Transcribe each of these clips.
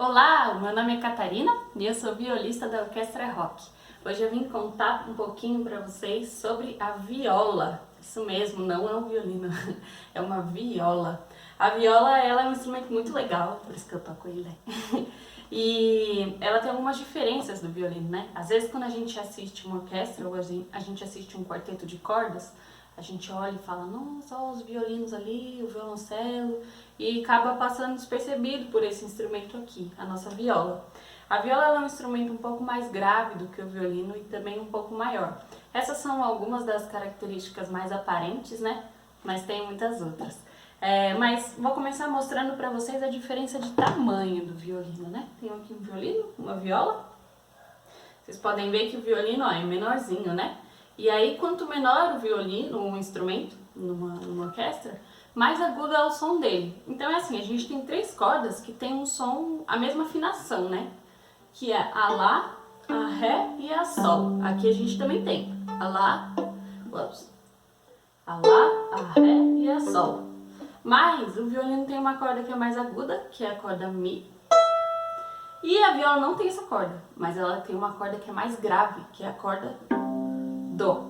Olá, meu nome é Catarina e eu sou violista da Orquestra Rock. Hoje eu vim contar um pouquinho para vocês sobre a viola. Isso mesmo, não é um violino, é uma viola. A viola, ela é um instrumento muito legal, por isso que eu toco ele, né? E ela tem algumas diferenças do violino, né? Às vezes quando a gente assiste uma orquestra ou a gente assiste um quarteto de cordas, a gente olha e fala, nossa, olha os violinos ali, o violoncelo, e acaba passando despercebido por esse instrumento aqui, a nossa viola. A viola é um instrumento um pouco mais grave do que o violino e também um pouco maior. Essas são algumas das características mais aparentes, né? Mas tem muitas outras. Mas vou começar mostrando para vocês a diferença de tamanho do violino, né? Tem aqui um violino, uma viola. Vocês podem ver que o violino ó, é menorzinho, né? E aí, quanto menor o violino, um instrumento, numa orquestra, mais agudo é o som dele. Então é assim, a gente tem 3 cordas que tem um som, a mesma afinação, né? Que é a Lá, a Ré e a Sol. Aqui a gente também tem a Lá, a Lá, a Ré e a Sol. Mas o violino tem uma corda que é mais aguda, que é a corda Mi. E a viola não tem essa corda, mas ela tem uma corda que é mais grave, que é a corda Dó.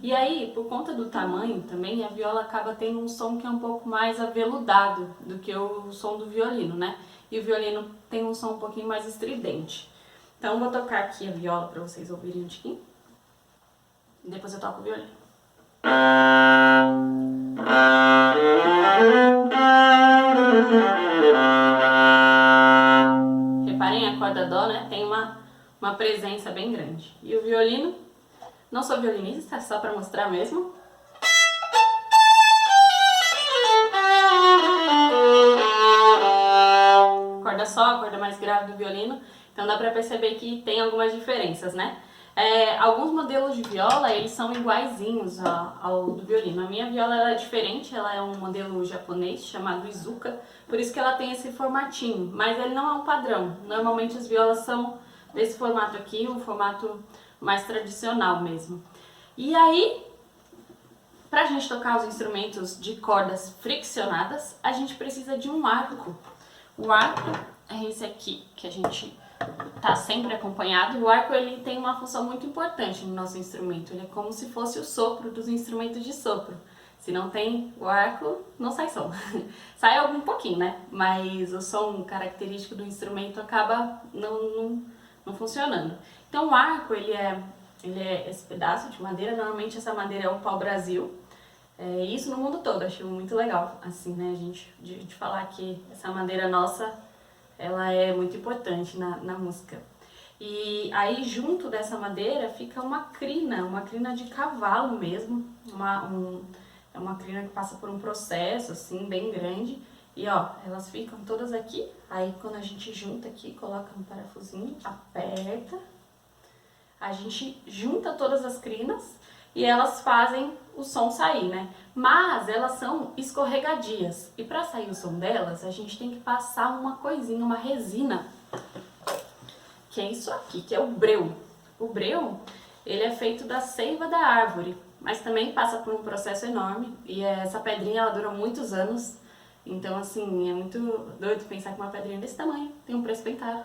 E aí, por conta do tamanho também, a viola acaba tendo um som que é um pouco mais aveludado do que o som do violino, né? E o violino tem um som um pouquinho mais estridente. Então, vou tocar aqui a viola para vocês ouvirem um tiquinho. E depois eu toco o violino. Reparem, a corda Dó, né? Tem uma presença bem grande. E o violino, não sou violinista, é só para mostrar mesmo. Corda Sol, a corda mais grave do violino, então dá pra perceber que tem algumas diferenças, né? Alguns modelos de viola, eles são iguaizinhos ao do violino. A minha viola ela é diferente, ela é um modelo japonês chamado Izuka, por isso que ela tem esse formatinho, mas ele não é um padrão. Normalmente as violas são desse formato aqui, um formato mais tradicional mesmo. E aí, pra gente tocar os instrumentos de cordas friccionadas, a gente precisa de um arco. O arco é esse aqui, que a gente tá sempre acompanhado. O arco ele tem uma função muito importante no nosso instrumento. Ele é como se fosse o sopro dos instrumentos de sopro. Se não tem o arco, não sai som. Sai algum pouquinho, né? Mas o som característico do instrumento acaba não funcionando. Então o arco, ele é esse pedaço de madeira. Normalmente essa madeira é o pau-brasil. Isso no mundo todo, acho muito legal, assim, né, a gente, de falar que essa madeira nossa, ela é muito importante na música. E aí, junto dessa madeira, fica uma crina de cavalo mesmo, é uma crina que passa por um processo, assim, bem grande, e ó, elas ficam todas aqui, aí quando a gente junta aqui, coloca um parafusinho, aperta, a gente junta todas as crinas, e elas fazem o som sair, né? Mas elas são escorregadias. E para sair o som delas, a gente tem que passar uma coisinha, uma resina, que é isso aqui, que é o breu. O breu, ele é feito da seiva da árvore, mas também passa por um processo enorme. E essa pedrinha, ela dura muitos anos. Então, assim, é muito doido pensar que uma pedrinha desse tamanho tem um preço bem caro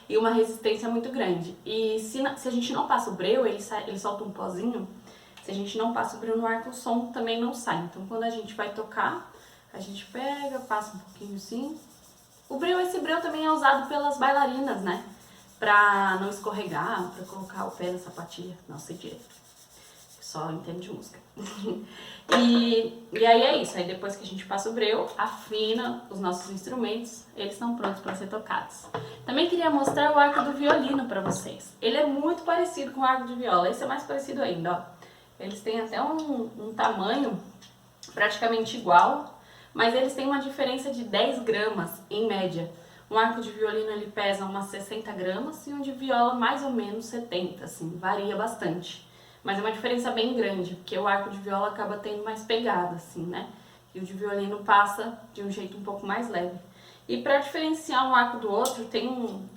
e uma resistência muito grande. E se a gente não passa o breu, ele solta um pozinho. Se a gente não passa o breu no arco, o som também não sai. Então, quando a gente vai tocar, a gente pega, passa um pouquinho assim. Esse breu também é usado pelas bailarinas, né? Pra não escorregar, pra colocar o pé na sapatilha. Não sei direito. Só entendo de música. E aí é isso. Aí depois que a gente passa o breu, afina os nossos instrumentos, eles estão prontos para ser tocados. Também queria mostrar o arco do violino para vocês. Ele é muito parecido com o arco de viola. Esse é mais parecido ainda, ó. Eles têm até um tamanho praticamente igual, mas eles têm uma diferença de 10 gramas em média. Um arco de violino ele pesa umas 60 gramas e um de viola mais ou menos 70, assim, varia bastante. Mas é uma diferença bem grande, porque o arco de viola acaba tendo mais pegada, assim, né? E o de violino passa de um jeito um pouco mais leve. E para diferenciar um arco do outro,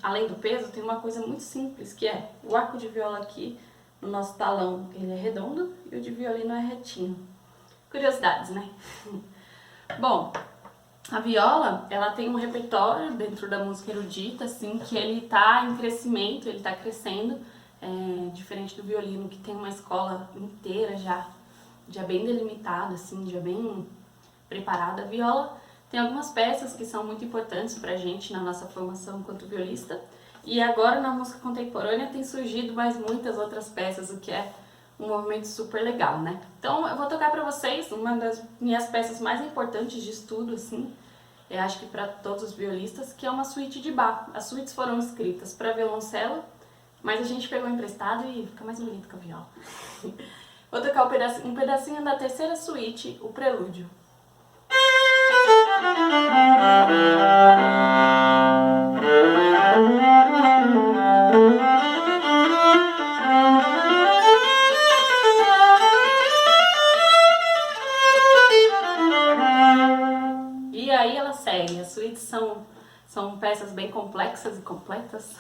além do peso, tem uma coisa muito simples, que é o arco de viola aqui, no nosso talão, ele é redondo e o de violino é retinho. Curiosidades, né? Bom, A viola, ela tem um repertório dentro da música erudita, assim, que ele tá em crescimento, ele tá crescendo, diferente do violino, que tem uma escola inteira já bem delimitada, assim, já bem preparada. A viola tem algumas peças que são muito importantes pra gente na nossa formação enquanto violista, e agora na música contemporânea tem surgido mais muitas outras peças, o que é um movimento super legal, né? Então eu vou tocar pra vocês uma das minhas peças mais importantes de estudo, assim, eu acho que para todos os violistas, que é uma suíte de Bach. As suítes foram escritas para violoncelo, mas a gente pegou emprestado e fica mais bonito com a viola. Vou tocar um pedacinho da terceira suíte, o prelúdio. E aí ela segue. As suítes são peças bem complexas e completas.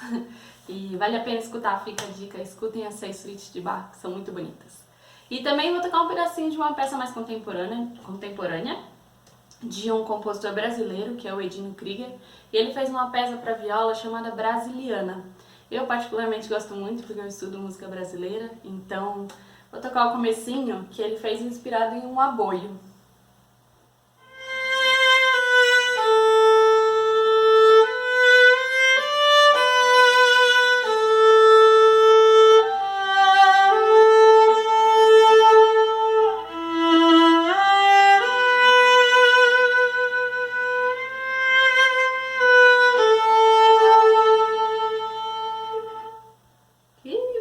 E vale a pena escutar, fica a dica. Escutem as 6 suítes de Bach, que são muito bonitas. E também vou tocar um pedacinho de uma peça mais contemporânea de um compositor brasileiro, que é o Edinho Krieger. E ele fez uma peça para viola chamada Brasiliana. Eu particularmente gosto muito porque eu estudo música brasileira. Então vou tocar o comecinho que ele fez inspirado em um aboio.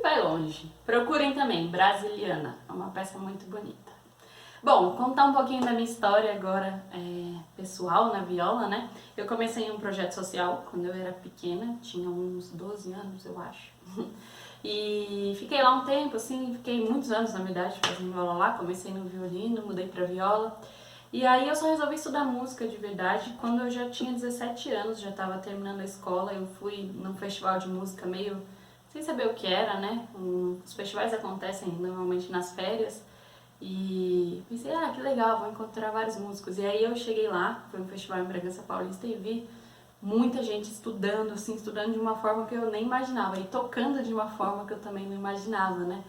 Vai longe. Procurem também, Brasiliana, é uma peça muito bonita. Bom, contar um pouquinho da minha história agora pessoal na viola, né? Eu comecei em um projeto social quando eu era pequena, tinha uns 12 anos, eu acho. E fiquei lá um tempo, assim, fiquei muitos anos na verdade fazendo viola lá, comecei no violino, mudei pra viola. E aí eu só resolvi estudar música de verdade quando eu já tinha 17 anos, já estava terminando a escola, eu fui num festival de música meio sem saber o que era, né? Os festivais acontecem normalmente nas férias e pensei, que legal, vou encontrar vários músicos. E aí eu cheguei lá, foi um festival em Bragança Paulista e vi muita gente estudando, assim, estudando de uma forma que eu nem imaginava e tocando de uma forma que eu também não imaginava, né?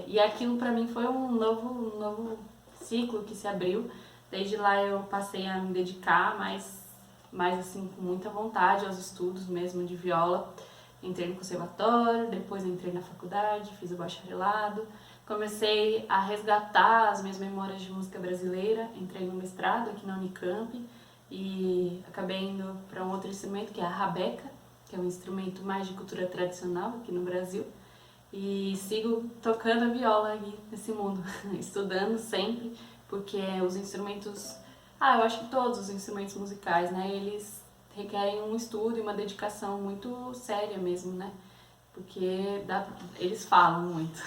E aquilo pra mim foi um novo ciclo que se abriu. Desde lá eu passei a me dedicar mais assim, com muita vontade aos estudos mesmo de viola. Entrei no conservatório, depois entrei na faculdade, fiz o bacharelado, comecei a resgatar as minhas memórias de música brasileira, entrei no mestrado aqui na Unicamp e acabei indo para um outro instrumento que é a rabeca, que é um instrumento mais de cultura tradicional aqui no Brasil, e sigo tocando a viola aqui nesse mundo, estudando sempre, porque os instrumentos, eu acho que todos os instrumentos musicais, né, eles requerem um estudo e uma dedicação muito séria mesmo, né? Porque eles falam muito.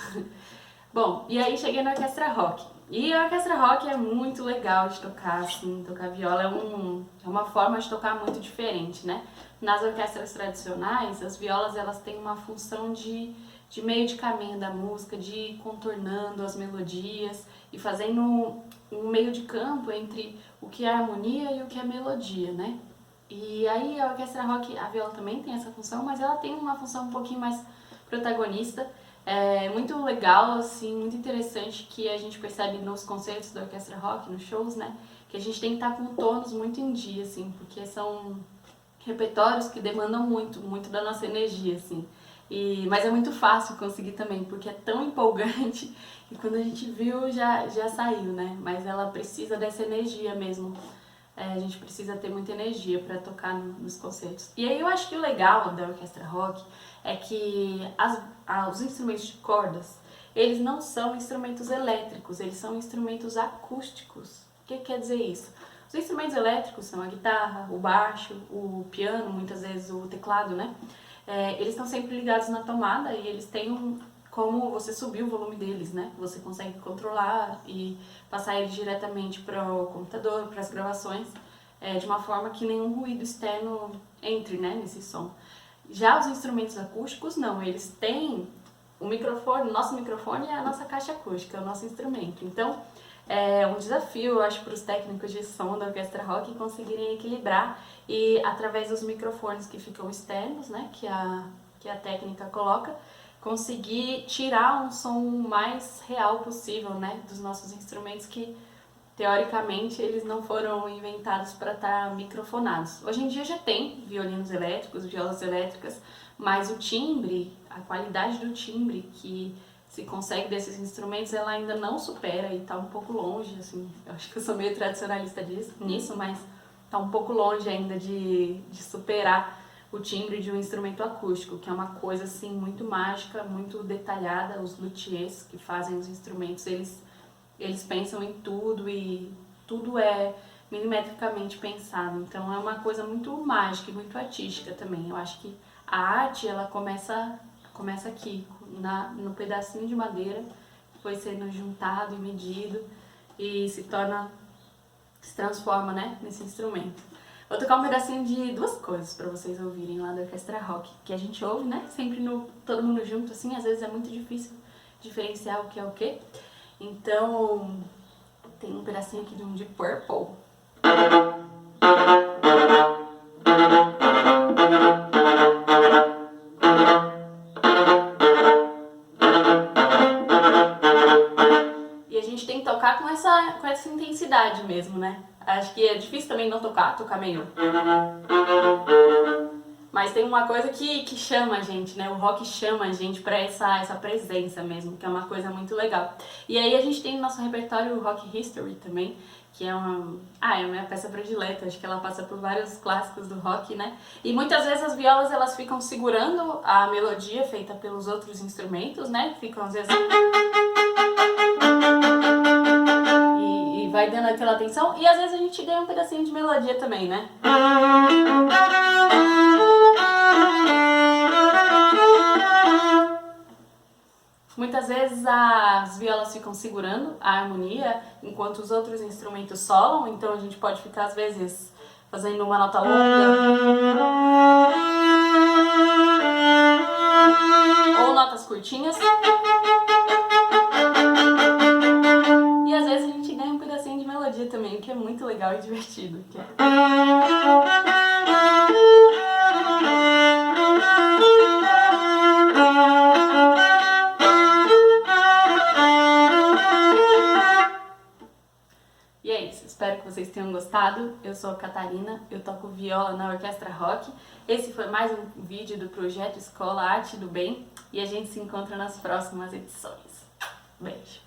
Bom, e aí cheguei na orquestra rock. E a orquestra rock é muito legal de tocar, assim, tocar viola é uma forma de tocar muito diferente, né? Nas orquestras tradicionais, as violas elas têm uma função de meio de caminho da música, de ir contornando as melodias e fazendo um meio de campo entre o que é harmonia e o que é melodia, né? E aí a orquestra rock, a viola também tem essa função, mas ela tem uma função um pouquinho mais protagonista. É muito legal, assim, muito interessante que a gente percebe nos concertos da orquestra rock, nos shows, né? Que a gente tem que estar com tonos muito em dia, assim, porque são repertórios que demandam muito da nossa energia, assim. Mas é muito fácil conseguir também, porque é tão empolgante e quando a gente viu já saiu, né? Mas ela precisa dessa energia mesmo. A gente precisa ter muita energia para tocar nos concertos. E aí eu acho que o legal da orquestra rock é que os instrumentos de cordas, eles não são instrumentos elétricos, eles são instrumentos acústicos. O que quer dizer isso? Os instrumentos elétricos são a guitarra, o baixo, o piano, muitas vezes o teclado, né? Eles estão sempre ligados na tomada e eles têm como você subir o volume deles, né? Você consegue controlar e passar eles diretamente para o computador, para as gravações, de uma forma que nenhum ruído externo entre, né, nesse som. Já os instrumentos acústicos, não, eles têm o microfone, o nosso microfone é a nossa caixa acústica, é o nosso instrumento. Então, É um desafio, eu acho, para os técnicos de som da Orquestra Rock conseguirem equilibrar e, através dos microfones que ficam externos, né, que a técnica coloca, conseguir tirar um som mais real possível, né, dos nossos instrumentos que, teoricamente, eles não foram inventados para estar microfonados. Hoje em dia já tem violinos elétricos, violas elétricas, mas o timbre, a qualidade do timbre que se consegue desses instrumentos, ela ainda não supera e está um pouco longe, assim, eu acho que eu sou meio tradicionalista nisso, mas está um pouco longe ainda de superar o timbre de um instrumento acústico, que é uma coisa, assim, muito mágica, muito detalhada. Os luthiers que fazem os instrumentos, eles pensam em tudo e tudo é milimetricamente pensado, então é uma coisa muito mágica e muito artística também. Eu acho que a arte, ela começa aqui, no pedacinho de madeira que foi sendo juntado e medido e se transforma, né, nesse instrumento. Vou tocar um pedacinho de duas coisas para vocês ouvirem lá da Orquestra Rock, que a gente ouve, né, sempre todo mundo junto, assim, às vezes é muito difícil diferenciar o que é o que. Então, tem um pedacinho aqui de um Deep Purple. E a gente tem que tocar com essa intensidade mesmo, né? Acho que é difícil também não tocar meio... Mas tem uma coisa que chama a gente, né? O rock chama a gente pra essa presença mesmo, que é uma coisa muito legal. E aí a gente tem no nosso repertório o Rock History também, que é é a minha peça predileta. Acho que ela passa por vários clássicos do rock, né? E muitas vezes as violas, elas ficam segurando a melodia feita pelos outros instrumentos, né? Ficam às vezes... E vai dando aquela atenção, e às vezes a gente ganha um pedacinho de melodia também, né? Muitas vezes as violas ficam segurando a harmonia enquanto os outros instrumentos solam, então a gente pode ficar às vezes fazendo uma nota longa ou notas curtinhas. E às vezes a gente ganha um pedacinho de melodia também, que é muito legal e divertido. E é isso, espero que vocês tenham gostado. Eu sou a Catarina, eu toco viola na Orquestra Rock. Esse foi mais um vídeo do projeto Escola Arte do Bem e a gente se encontra nas próximas edições. Beijo!